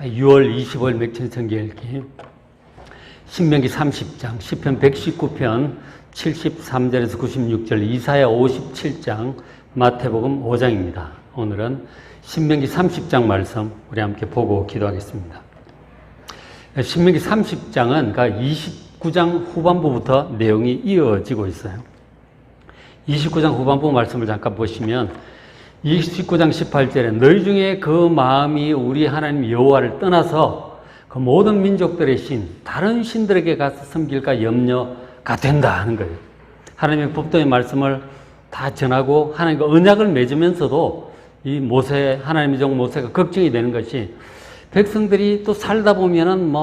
6월 25일 맥천성경 읽기 신명기 30장, 시편 119편 73절에서 96절, 이사야 57장, 마태복음 5장입니다. 오늘은 신명기 30장 말씀 우리 함께 보고 기도하겠습니다. 신명기 30장은 29장 후반부부터 내용이 이어지고 있어요. 29장 후반부 말씀을 잠깐 보시면 29장 18절에 너희 중에 그 마음이 우리 하나님 여호와를 떠나서 그 모든 민족들의 신, 다른 신들에게 가서 섬길까 염려가 된다 하는 거예요. 하나님의 법도의 말씀을 다 전하고 하나님과 언약을 맺으면서도 이 하나님의 종 모세가 걱정이 되는 것이 백성들이 또 살다 보면은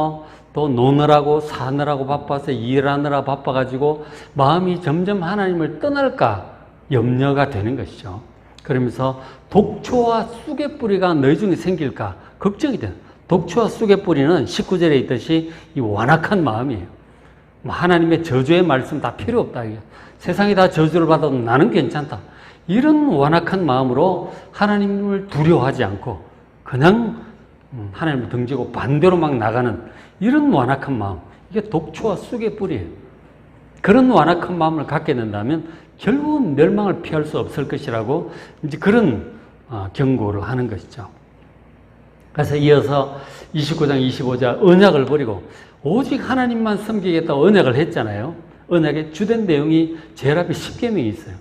또 노느라고 사느라고 바빠서 일하느라 바빠가지고 마음이 점점 하나님을 떠날까 염려가 되는 것이죠. 그러면서 독초와 쑥의 뿌리가 너희 중에 생길까 걱정이 돼요. 독초와 쑥의 뿌리는 19절에 있듯이 이 완악한 마음이에요. 하나님의 저주의 말씀 다 필요 없다. 세상이 다 저주를 받아도 나는 괜찮다. 이런 완악한 마음으로 하나님을 두려워하지 않고 그냥 하나님을 등지고 반대로 막 나가는 이런 완악한 마음, 이게 독초와 쑥의 뿌리예요. 그런 완악한 마음을 갖게 된다면 결국은 멸망을 피할 수 없을 것이라고 이제 그런 경고를 하는 것이죠. 그래서 이어서 29장 25절 언약을 버리고 오직 하나님만 섬기겠다고 언약을 했잖아요. 언약의 주된 내용이 제일 앞에 10계명이 있어요.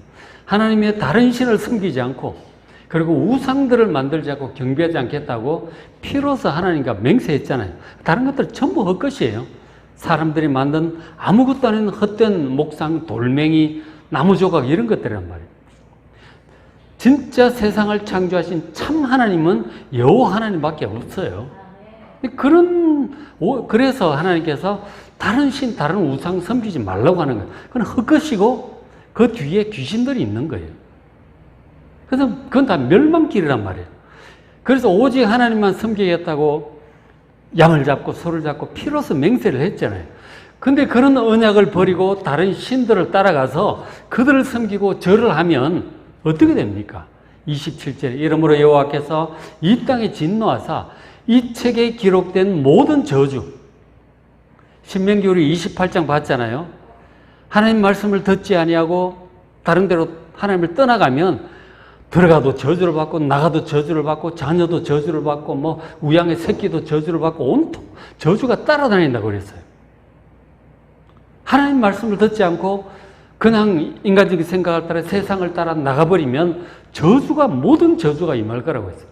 하나님의 다른 신을 섬기지 않고 그리고 우상들을 만들지 않고 경배하지 않겠다고 피로서 하나님과 맹세했잖아요. 다른 것들 전부 헛것이에요. 사람들이 만든 아무것도 아닌 헛된 목상, 돌멩이, 나무 조각 이런 것들이란 말이에요. 진짜 세상을 창조하신 참 하나님은 여호와 하나님밖에 없어요. 그래서 하나님께서 다른 신, 다른 우상 섬기지 말라고 하는 거예요. 그건 헛것이고 그 뒤에 귀신들이 있는 거예요. 그래서 그건 다 멸망길이란 말이에요. 그래서 오직 하나님만 섬기겠다고 양을 잡고 소를 잡고 피로서 맹세를 했잖아요. 근데 그런 언약을 버리고 다른 신들을 따라가서 그들을 섬기고 절을 하면 어떻게 됩니까? 27절에 이러므로 여호와께서 이 땅에 진노하사 이 책에 기록된 모든 저주, 신명기 우리 28장 봤잖아요. 하나님 말씀을 듣지 아니하고 다른 데로 하나님을 떠나가면 들어가도 저주를 받고 나가도 저주를 받고 자녀도 저주를 받고 우양의 새끼도 저주를 받고 온통 저주가 따라다닌다고 그랬어요. 하나님 말씀을 듣지 않고 그냥 인간적인 생각을 따라 세상을 따라 나가버리면 모든 저주가 임할 거라고 했어요.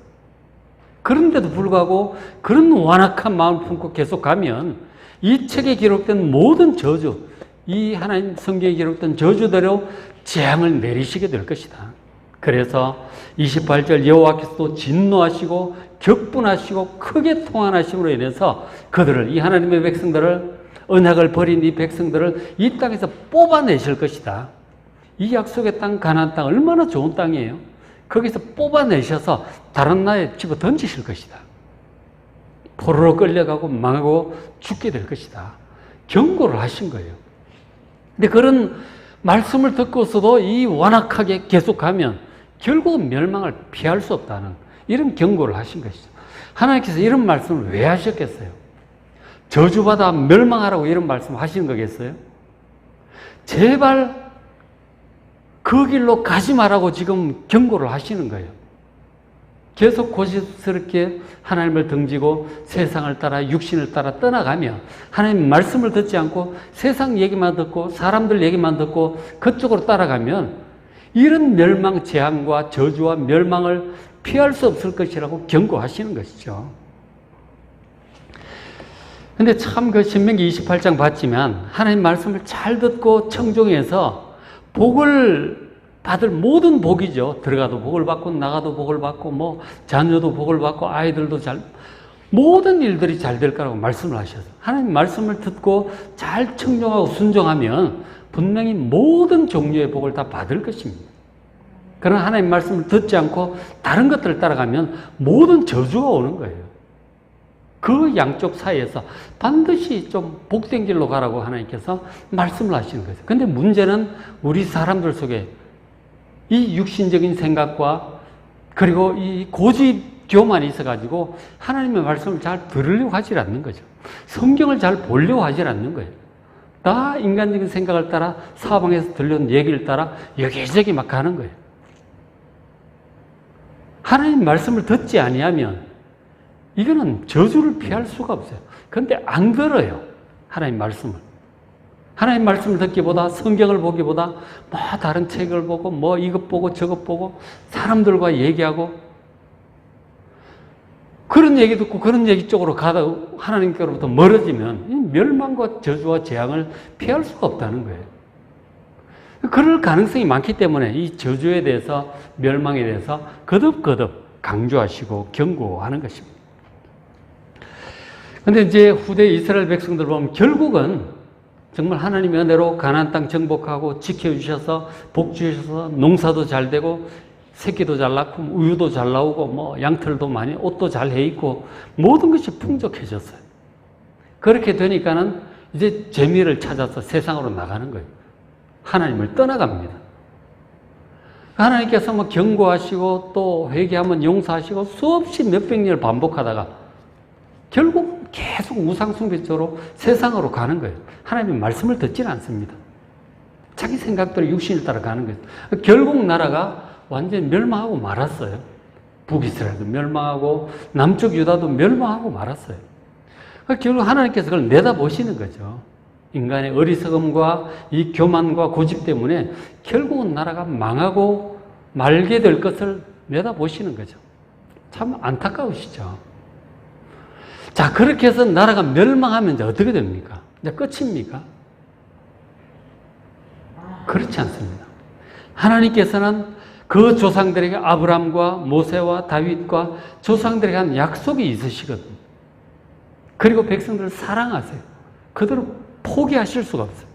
그런데도 불구하고 그런 완악한 마음을 품고 계속 가면 이 책에 기록된 모든 저주, 이 하나님 성경에 기록된 저주대로 재앙을 내리시게 될 것이다. 그래서 28절 여호와께서도 진노하시고 격분하시고 크게 통한하심으로 인해서 그들을, 이 하나님의 백성들을, 언약을 버린 이 백성들을 이 땅에서 뽑아내실 것이다. 이 약속의 땅 가나안 땅 얼마나 좋은 땅이에요. 거기서 뽑아내셔서 다른 나라에 집어 던지실 것이다. 포로로 끌려가고 망하고 죽게 될 것이다. 경고를 하신 거예요. 근데 그런 말씀을 듣고서도 이 완악하게 계속하면 결국은 멸망을 피할 수 없다는 이런 경고를 하신 것이죠. 하나님께서 이런 말씀을 왜 하셨겠어요? 저주받아 멸망하라고 이런 말씀 하시는 거겠어요? 제발 그 길로 가지 말라고 지금 경고를 하시는 거예요. 계속 고집스럽게 하나님을 등지고 세상을 따라 육신을 따라 떠나가며 하나님 말씀을 듣지 않고 세상 얘기만 듣고 사람들 얘기만 듣고 그쪽으로 따라가면 이런 멸망, 재앙과 저주와 멸망을 피할 수 없을 것이라고 경고하시는 것이죠. 근데 참 신명기 28장 봤지만 하나님 말씀을 잘 듣고 청종해서 복을 받을 모든 복이죠. 들어가도 복을 받고 나가도 복을 받고 자녀도 복을 받고 아이들도 모든 일들이 잘 될 거라고 말씀을 하셔서 하나님 말씀을 듣고 잘 청종하고 순종하면 분명히 모든 종류의 복을 다 받을 것입니다. 그러나 하나님 말씀을 듣지 않고 다른 것들을 따라가면 모든 저주가 오는 거예요. 그 양쪽 사이에서 반드시 좀 복된 길로 가라고 하나님께서 말씀을 하시는 거예요. 근데 문제는 우리 사람들 속에 이 육신적인 생각과 그리고 이 고집 교만이 있어가지고 하나님의 말씀을 잘 들으려고 하질 않는 거죠. 성경을 잘 보려고 하질 않는 거예요. 다 인간적인 생각을 따라 사방에서 들려온 얘기를 따라 여기저기 막 가는 거예요. 하나님 말씀을 듣지 아니하면 이거는 저주를 피할 수가 없어요. 그런데 안 들어요. 하나님 말씀을. 하나님 말씀을 듣기보다 성경을 보기보다 뭐 다른 책을 보고 뭐 이것 보고 저것 보고 사람들과 얘기하고 그런 얘기 듣고 그런 얘기 쪽으로 가다가 하나님께로부터 멀어지면 멸망과 저주와 재앙을 피할 수가 없다는 거예요. 그럴 가능성이 많기 때문에 이 저주에 대해서 멸망에 대해서 거듭거듭 강조하시고 경고하는 것입니다. 그런데 이제 후대 이스라엘 백성들 보면 결국은 정말 하나님의 은혜로 가나안 땅 정복하고 지켜주셔서 복 주셔서 농사도 잘 되고 새끼도 잘 낳고 우유도 잘 나오고 뭐 양털도 많이 옷도 잘 해 입고 모든 것이 풍족해졌어요. 그렇게 되니까는 이제 재미를 찾아서 세상으로 나가는 거예요. 하나님을 떠나갑니다. 하나님께서 뭐 경고하시고 또 회개하면 용서하시고 수없이 몇백 년을 반복하다가 결국 계속 우상숭배 쪽으로 세상으로 가는 거예요. 하나님의 말씀을 듣지는 않습니다. 자기 생각대로 육신을 따라 가는 거예요. 결국 나라가 완전히 멸망하고 말았어요. 북이스라엘도 멸망하고 남쪽 유다도 멸망하고 말았어요. 결국 하나님께서 그걸 내다보시는 거죠. 인간의 어리석음과 이 교만과 고집 때문에 결국은 나라가 망하고 말게 될 것을 내다보시는 거죠. 참 안타까우시죠. 자, 그렇게 해서 나라가 멸망하면 이제 어떻게 됩니까? 이제 끝입니까? 그렇지 않습니다. 하나님께서는 그 조상들에게 아브라함과 모세와 다윗과 조상들에게 한 약속이 있으시거든요. 그리고 백성들을 사랑하세요. 그대로 포기하실 수가 없어요.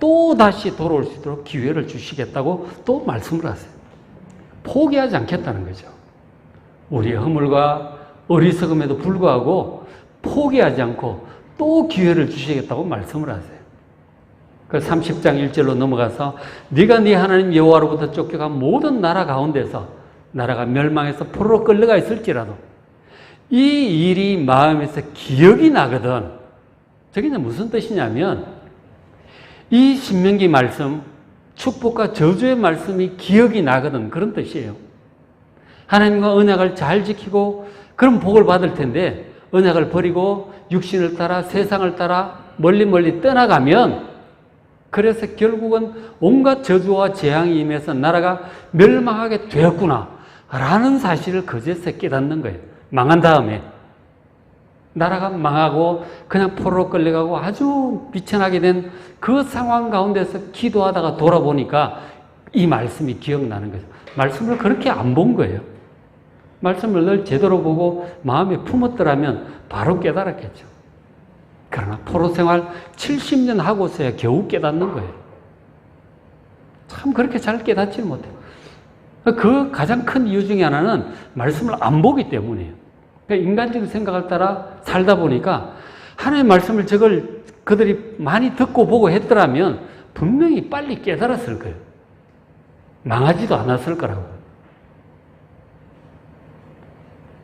또 다시 돌아올 수 있도록 기회를 주시겠다고 또 말씀을 하세요. 포기하지 않겠다는 거죠. 우리의 허물과 어리석음에도 불구하고 포기하지 않고 또 기회를 주시겠다고 말씀을 하세요. 그 30장 1절로 넘어가서 네가 네 하나님 여호와로부터 쫓겨간 모든 나라 가운데서 나라가 멸망해서 포로로 끌려가 있을지라도 이 일이 마음에서 기억이 나거든. 저게 무슨 뜻이냐면 이 신명기 말씀, 축복과 저주의 말씀이 기억이 나거든. 그런 뜻이에요. 하나님과 언약을 잘 지키고 그럼 복을 받을 텐데 언약을 버리고 육신을 따라 세상을 따라 멀리 떠나가면 그래서 결국은 온갖 저주와 재앙이 임해서 나라가 멸망하게 되었구나 라는 사실을 그제서 깨닫는 거예요. 망한 다음에 나라가 망하고 그냥 포로로 끌려가고 아주 비천하게 된 그 상황 가운데서 기도하다가 돌아보니까 이 말씀이 기억나는 거죠. 말씀을 그렇게 안 본 거예요. 말씀을 늘 제대로 보고 마음에 품었더라면 바로 깨달았겠죠. 그러나 포로 생활 70년 하고서야 겨우 깨닫는 거예요. 참 그렇게 잘 깨닫지는 못해요. 그 가장 큰 이유 중에 하나는 말씀을 안 보기 때문이에요. 인간적인 생각을 따라 살다 보니까 하나님의 말씀을 그들이 많이 듣고 보고 했더라면 분명히 빨리 깨달았을 거예요. 망하지도 않았을 거라고.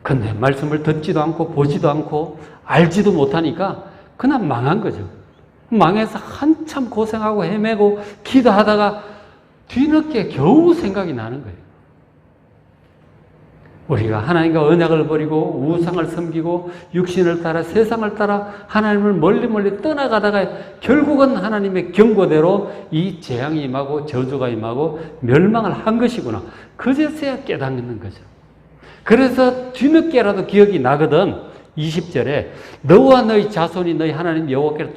근데 말씀을 듣지도 않고 보지도 않고 알지도 못하니까 그냥 망한 거죠. 망해서 한참 고생하고 헤매고 기도하다가 뒤늦게 겨우 생각이 나는 거예요. 우리가 하나님과 언약을 버리고 우상을 섬기고 육신을 따라 세상을 따라 하나님을 멀리 떠나가다가 결국은 하나님의 경고대로 이 재앙이 임하고 저주가 임하고 멸망을 한 것이구나. 그제서야 깨닫는 거죠. 그래서 뒤늦게라도 기억이 나거든. 20절에 너와 너희 자손이 너희 하나님 여호와께로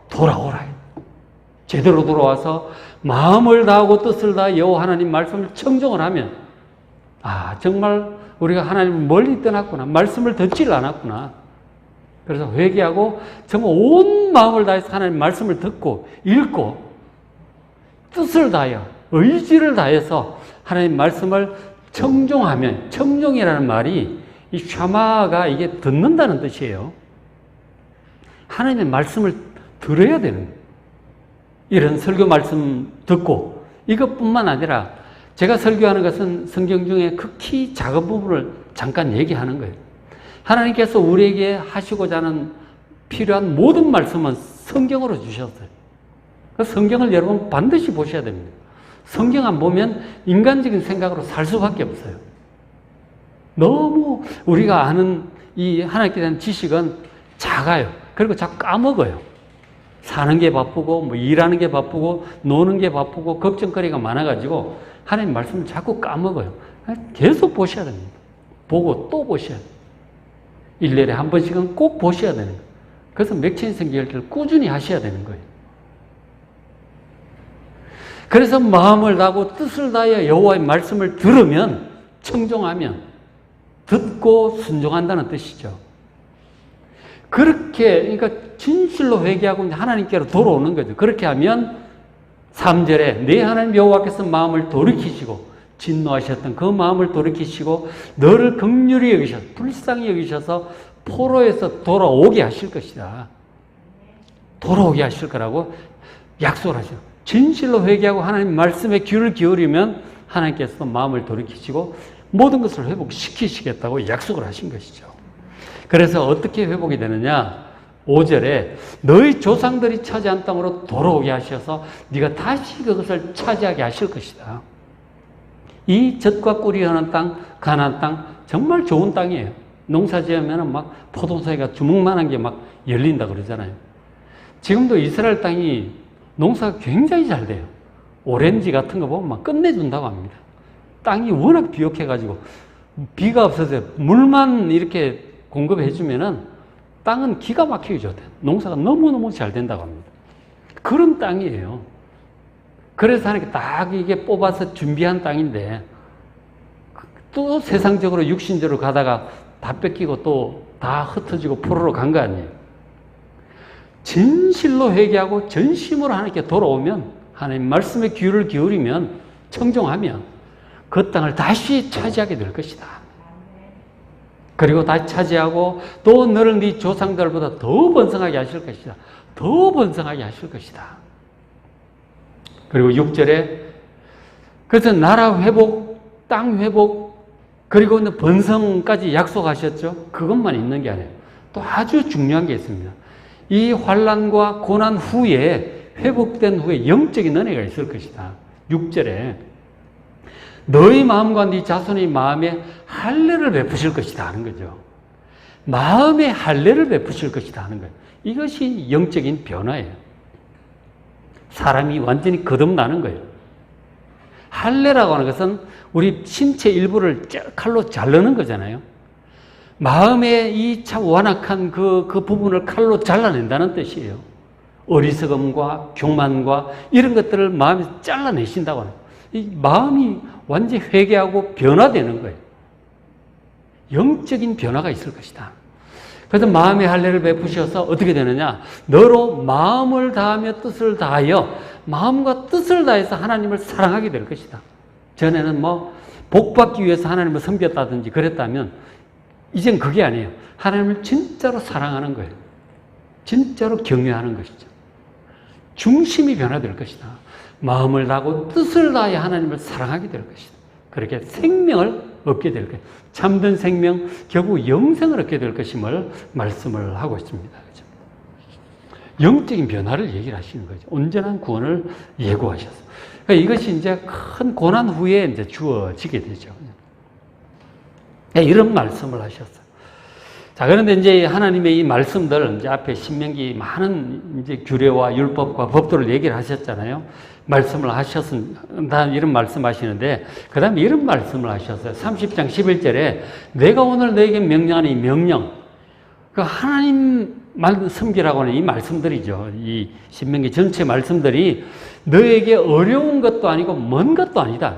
돌아오라. 제대로 돌아와서 마음을 다하고 뜻을 다해 여호와 하나님 말씀을 청종을 하면 정말 우리가 하나님을 멀리 떠났구나. 말씀을 듣지를 않았구나. 그래서 회개하고 정말 온 마음을 다해서 하나님 말씀을 듣고 읽고 뜻을 다하여 의지를 다해서 하나님 말씀을 청종하면, 청종이라는 말이 이 샤마가 이게 듣는다는 뜻이에요. 하나님의 말씀을 들어야 되는 거예요. 이런 설교 말씀 듣고 이것뿐만 아니라 제가 설교하는 것은 성경 중에 극히 작은 부분을 잠깐 얘기하는 거예요. 하나님께서 우리에게 하시고자 하는 필요한 모든 말씀은 성경으로 주셨어요. 그 성경을 여러분 반드시 보셔야 됩니다. 성경 안 보면 인간적인 생각으로 살 수밖에 없어요. 너무 우리가 아는 이 하나님께 대한 지식은 작아요. 그리고 자꾸 까먹어요. 사는 게 바쁘고 뭐 일하는 게 바쁘고 노는 게 바쁘고 걱정거리가 많아가지고 하나님 말씀을 자꾸 까먹어요. 계속 보셔야 됩니다. 보고 또 보셔야 돼요. 1년에 한 번씩은 꼭 보셔야 되는 거예요. 그래서 맥체인성경 읽기를 꾸준히 하셔야 되는 거예요. 그래서 마음을 다하고 뜻을 다하여 여호와의 말씀을 들으면, 청종하면, 듣고 순종한다는 뜻이죠. 그렇게, 그러니까 진실로 회개하고 하나님께로 돌아오는 거죠. 그렇게 하면 3절에 내 하나님 여호와께서 마음을 돌이키시고 진노하셨던 그 마음을 돌이키시고 너를 긍휼히 여기셔서 불쌍히 여기셔서 포로에서 돌아오게 하실 것이다. 돌아오게 하실 거라고 약속을 하셔요. 진실로 회개하고 하나님 말씀에 귀를 기울이면 하나님께서 마음을 돌이키시고 모든 것을 회복시키시겠다고 약속을 하신 것이죠. 그래서 어떻게 회복이 되느냐? 5절에 너희 조상들이 차지한 땅으로 돌아오게 하셔서 네가 다시 그것을 차지하게 하실 것이다. 이 젖과 꿀이 흐르는 땅, 가나안 땅 정말 좋은 땅이에요. 농사 지으면 막 포도사이가 주먹만한 게 막 열린다 그러잖아요. 지금도 이스라엘 땅이 농사가 굉장히 잘 돼요. 오렌지 같은 거 보면 막 끝내준다고 합니다. 땅이 워낙 비옥해가지고 비가 없어서 물만 이렇게 공급해주면은 땅은 기가 막히게 좋대요. 농사가 너무너무 잘 된다고 합니다. 그런 땅이에요. 그래서 하나님께 딱 이게 뽑아서 준비한 땅인데 또 세상적으로 육신적으로 가다가 다 뺏기고 또 다 흩어지고 포로로 간 거 아니에요. 진실로 회개하고 전심으로 하나님께 돌아오면 하나님 말씀에 귀를 기울이면 청종하면 그 땅을 다시 차지하게 될 것이다. 그리고 다시 차지하고 또 너를 네 조상들보다 더 번성하게 하실 것이다. 더 번성하게 하실 것이다. 그리고 6절에 그래서 나라 회복, 땅 회복, 그리고 번성까지 약속하셨죠. 그것만 있는 게 아니에요. 또 아주 중요한 게 있습니다. 이 환난과 고난 후에 회복된 후에 영적인 은혜가 있을 것이다. 6절에 너희 마음과 네 자손의 마음에 할례를 베푸실 것이다 하는 거죠. 마음에 할례를 베푸실 것이다 하는 거예요. 이것이 영적인 변화예요. 사람이 완전히 거듭나는 거예요. 할례라고 하는 것은 우리 신체 일부를 칼로 자르는 거잖아요. 마음의 이 참 완악한 그 부분을 칼로 잘라낸다는 뜻이에요. 어리석음과 교만과 이런 것들을 마음에서 잘라내신다고 하는 거예요. 이 마음이 완전히 회개하고 변화되는 거예요. 영적인 변화가 있을 것이다. 그래서 마음의 할례를 베푸셔서 어떻게 되느냐? 너로 마음을 다하며 뜻을 다하여 마음과 뜻을 다해서 하나님을 사랑하게 될 것이다. 전에는 복받기 위해서 하나님을 섬겼다든지 그랬다면 이젠 그게 아니에요. 하나님을 진짜로 사랑하는 거예요. 진짜로 경외하는 것이죠. 중심이 변화될 것이다. 마음을 다하고 뜻을 다해 하나님을 사랑하게 될 것이다. 그렇게 생명을 얻게 될 거예요. 참된 생명, 결국 영생을 얻게 될 것임을 말씀을 하고 있습니다. 그렇죠? 영적인 변화를 얘기를 하시는 거죠. 온전한 구원을 예고하셨어요. 그러니까 이것이 이제 큰 고난 후에 이제 주어지게 되죠. 이런 말씀을 하셨어요. 자, 그런데 이제 하나님의 이 말씀들, 이제 앞에 신명기 많은 이제 규례와 율법과 법도를 얘기를 하셨잖아요. 말씀을 하셨습니다. 이런 말씀 하시는데, 그 다음에 이런 말씀을 하셨어요. 30장 11절에 내가 오늘 너에게 명령하는 이 명령, 그 하나님만 섬기라고 하는 이 말씀들이죠. 이 신명기 전체 말씀들이 너에게 어려운 것도 아니고 먼 것도 아니다.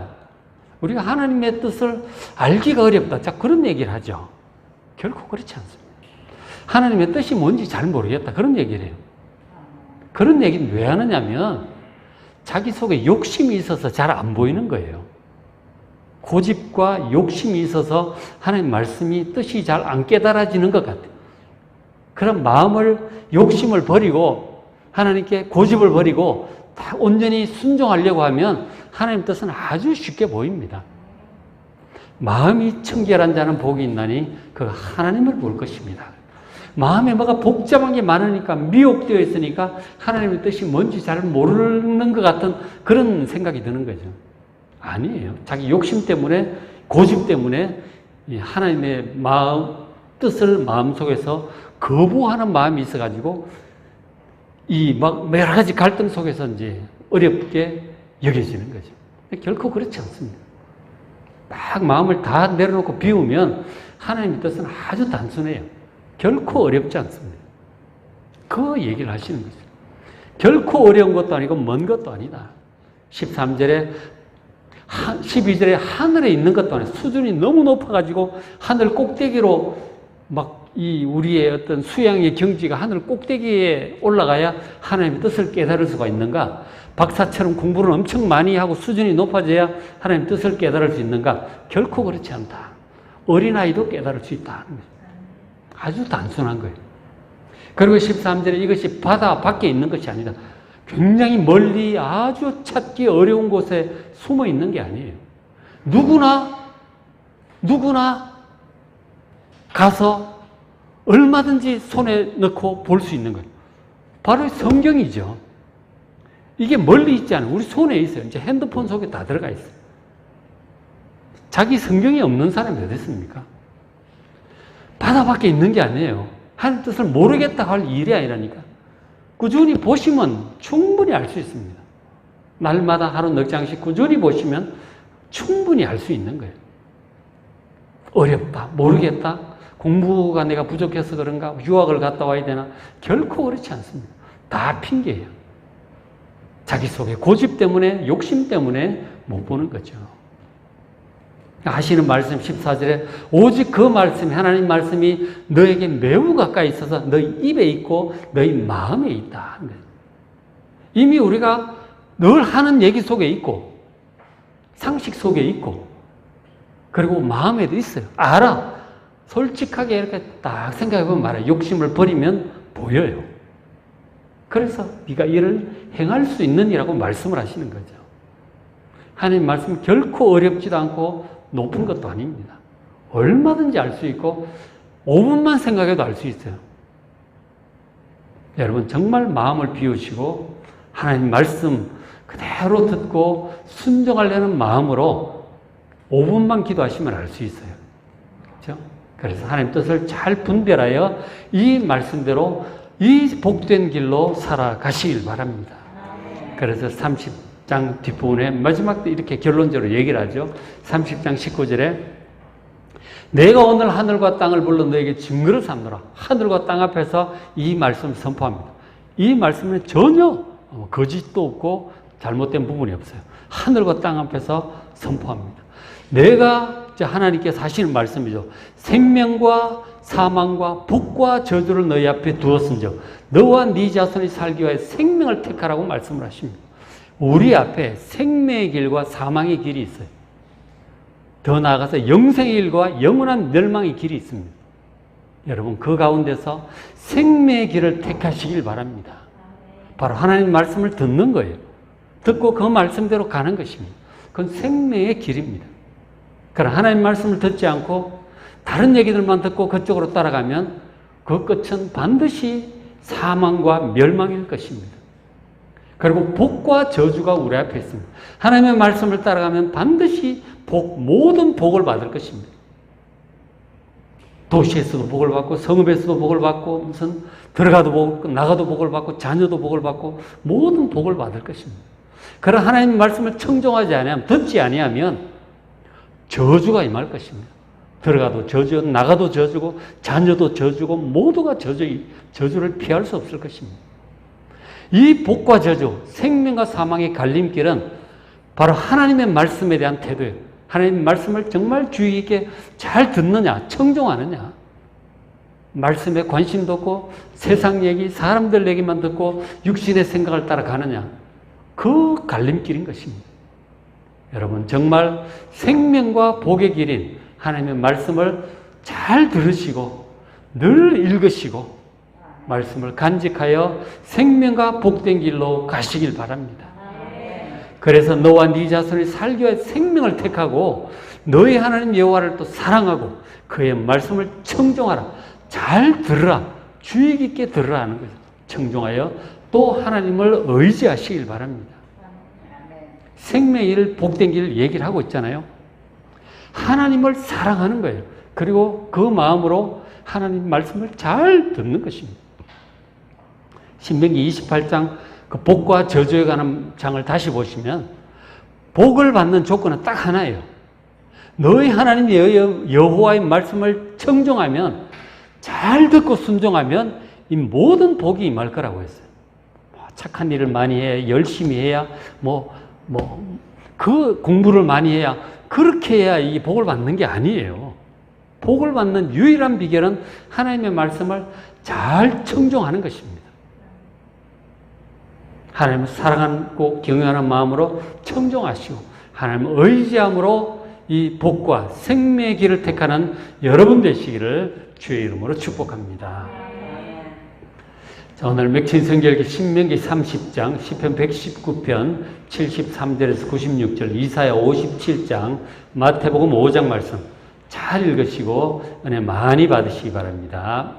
우리가 하나님의 뜻을 알기가 어렵다. 자, 그런 얘기를 하죠. 결코 그렇지 않습니다. 하나님의 뜻이 뭔지 잘 모르겠다. 그런 얘기를 해요. 그런 얘기는 왜 하느냐면 자기 속에 욕심이 있어서 잘 안 보이는 거예요. 고집과 욕심이 있어서 하나님 말씀이 뜻이 잘 안 깨달아지는 것 같아요. 그런 마음을, 욕심을 버리고 하나님께 고집을 버리고 다 온전히 순종하려고 하면 하나님 뜻은 아주 쉽게 보입니다. 마음이 청결한 자는 복이 있나니 그 하나님을 볼 것입니다. 마음에 뭐가 복잡한 게 많으니까, 미혹되어 있으니까 하나님의 뜻이 뭔지 잘 모르는 것 같은 그런 생각이 드는 거죠. 아니에요. 자기 욕심 때문에, 고집 때문에 하나님의 뜻을 마음속에서 거부하는 마음이 있어가지고 막 여러 가지 갈등 속에서 이제 어렵게 여겨지는 거죠. 결코 그렇지 않습니다. 막 마음을 다 내려놓고 비우면 하나님의 뜻은 아주 단순해요. 결코 어렵지 않습니다. 그 얘기를 하시는 거죠. 결코 어려운 것도 아니고 먼 것도 아니다. 13절에 12절에 하늘에 있는 것도 아니에요. 수준이 너무 높아가지고 하늘 꼭대기로 막 우리의 어떤 수양의 경지가 하늘 꼭대기에 올라가야 하나님의 뜻을 깨달을 수가 있는가? 박사처럼 공부를 엄청 많이 하고 수준이 높아져야 하나님의 뜻을 깨달을 수 있는가? 결코 그렇지 않다. 어린아이도 깨달을 수 있다는 거죠. 아주 단순한 거예요. 그리고 13절에 이것이 바다 밖에 있는 것이 아니다. 굉장히 멀리 아주 찾기 어려운 곳에 숨어 있는 게 아니에요. 누구나 가서 얼마든지 손에 넣고 볼 수 있는 거예요. 바로 성경이죠. 이게 멀리 있지 않아요. 우리 손에 있어요. 이제 핸드폰 속에 다 들어가 있어요. 자기 성경이 없는 사람이 어디 있습니까? 바다 밖에 있는 게 아니에요. 하나님 뜻을 모르겠다 할 일이 아니라니까. 꾸준히 보시면 충분히 알 수 있습니다. 날마다 하루 넉 장씩 꾸준히 보시면 충분히 알 수 있는 거예요. 어렵다, 모르겠다, 공부가 내가 부족해서 그런가, 유학을 갔다 와야 되나, 결코 그렇지 않습니다. 다 핑계예요. 자기 속에 고집 때문에, 욕심 때문에 못 보는 거죠. 하시는 말씀 14절에 오직 그 말씀이, 하나님 말씀이 너에게 매우 가까이 있어서 너희 입에 있고 너희 마음에 있다. 이미 우리가 늘 하는 얘기 속에 있고 상식 속에 있고 그리고 마음에도 있어요. 알아. 솔직하게 이렇게 딱 생각해보면 말아요. 욕심을 버리면 보여요. 그래서 네가 이를 행할 수 있느니라고 말씀을 하시는 거죠. 하나님 말씀은 결코 어렵지도 않고 높은 것도 아닙니다. 얼마든지 알 수 있고 5분만 생각해도 알 수 있어요. 여러분 정말 마음을 비우시고 하나님 말씀 그대로 듣고 순종하려는 마음으로 5분만 기도하시면 알 수 있어요. 그렇죠? 그래서 하나님 뜻을 잘 분별하여 이 말씀대로 이 복된 길로 살아가시길 바랍니다. 그래서 30장 뒷부분에 마지막 때 이렇게 결론적으로 얘기를 하죠. 30장 19절에 내가 오늘 하늘과 땅을 불러 너에게 증거를 삼노라. 하늘과 땅 앞에서 이 말씀을 선포합니다. 이 말씀은 전혀 거짓도 없고 잘못된 부분이 없어요. 하늘과 땅 앞에서 선포합니다. 내가 하나님께서 하시는 말씀이죠. 생명과 사망과 복과 저주를 너희 앞에 두었은즉 너와 네 자손이 살기 위하여 생명을 택하라고 말씀을 하십니다. 우리 앞에 생명의 길과 사망의 길이 있어요. 더 나아가서 영생의 길과 영원한 멸망의 길이 있습니다. 여러분 그 가운데서 생명의 길을 택하시길 바랍니다. 바로 하나님 말씀을 듣는 거예요. 듣고 그 말씀대로 가는 것입니다. 그건 생명의 길입니다. 그러나 하나님 말씀을 듣지 않고 다른 얘기들만 듣고 그쪽으로 따라가면 그 끝은 반드시 사망과 멸망일 것입니다. 그리고 복과 저주가 우리 앞에 있습니다. 하나님의 말씀을 따라가면 반드시 모든 복을 받을 것입니다. 도시에서도 복을 받고 성읍에서도 복을 받고 무슨 들어가도 복을 받고 나가도 복을 받고 자녀도 복을 받고 모든 복을 받을 것입니다. 그러나 하나님의 말씀을 청종하지 아니하면 듣지 아니하면 저주가 임할 것입니다. 들어가도 저주, 나가도 저주고 자녀도 저주고 모두가 저주를 피할 수 없을 것입니다. 이 복과 저주, 생명과 사망의 갈림길은 바로 하나님의 말씀에 대한 태도예요. 하나님의 말씀을 정말 주의 깊게 잘 듣느냐, 청종하느냐. 말씀에 관심도 없고 세상 얘기, 사람들 얘기만 듣고 육신의 생각을 따라가느냐. 그 갈림길인 것입니다. 여러분 정말 생명과 복의 길인 하나님의 말씀을 잘 들으시고 늘 읽으시고 말씀을 간직하여 생명과 복된 길로 가시길 바랍니다. 그래서 너와 네 자손이 살기 위해 생명을 택하고 너희 하나님 여호와를 또 사랑하고 그의 말씀을 청종하라. 잘 들으라. 주의 깊게 들으라 하는 거죠. 청종하여 또 하나님을 의지하시길 바랍니다. 생명의 길, 복된 길 얘기를 하고 있잖아요. 하나님을 사랑하는 거예요. 그리고 그 마음으로 하나님 말씀을 잘 듣는 것입니다. 신명기 28장 그 복과 저주에 관한 장을 다시 보시면 복을 받는 조건은 딱 하나예요. 너희 하나님 여호와의 말씀을 청종하면, 잘 듣고 순종하면 이 모든 복이 임할 거라고 했어요. 착한 일을 많이 해야, 열심히 해야, 그 공부를 많이 해야, 그렇게 해야 이 복을 받는 게 아니에요. 복을 받는 유일한 비결은 하나님의 말씀을 잘 청종하는 것입니다. 하나님을 사랑하고 경외하는 마음으로 청종하시고 하나님을 의지함으로 이 복과 생명의 길을 택하는 여러분 되시기를 주의 이름으로 축복합니다. 자, 오늘 맥힌 성경기 신명기 30장, 시편 119편 73절에서 96절, 이사야 57장, 마태복음 5장 말씀 잘 읽으시고 은혜 많이 받으시기 바랍니다.